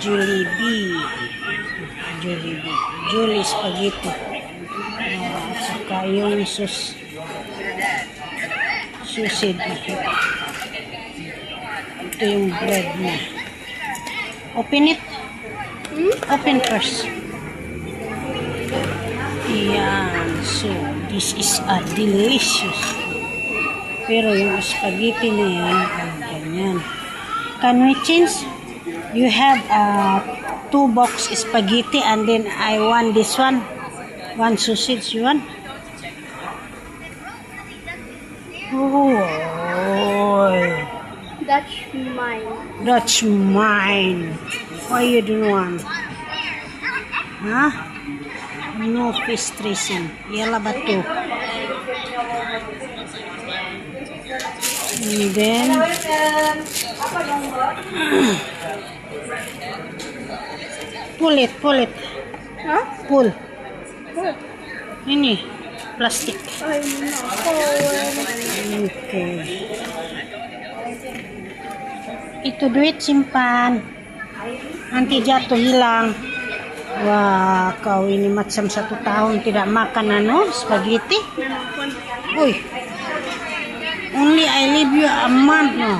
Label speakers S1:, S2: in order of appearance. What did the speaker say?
S1: Jollibee. Jollibee spaghetti. At saka yung sausage. Ito yung bread na. Open it. Open first. Yan. So, this is a delicious. Pero yung spaghetti na yan, ganyan. Can we change? You have 2 box spaghetti and then I want this one. 1 sausage, you want? Oh.
S2: That's mine.
S1: That's mine. Why you don't want? Huh? No fish dressing. Yala ba to? And then pull it.
S2: Huh?
S1: Pull.
S2: What?
S1: Ini plastic.
S2: I'm not.
S1: Okay. Itu duit simpan. Nanti jatuh hilang. Wah, kau ini macam 1 tahun tidak makan spaghetti. Uy. Only I leave you a month no.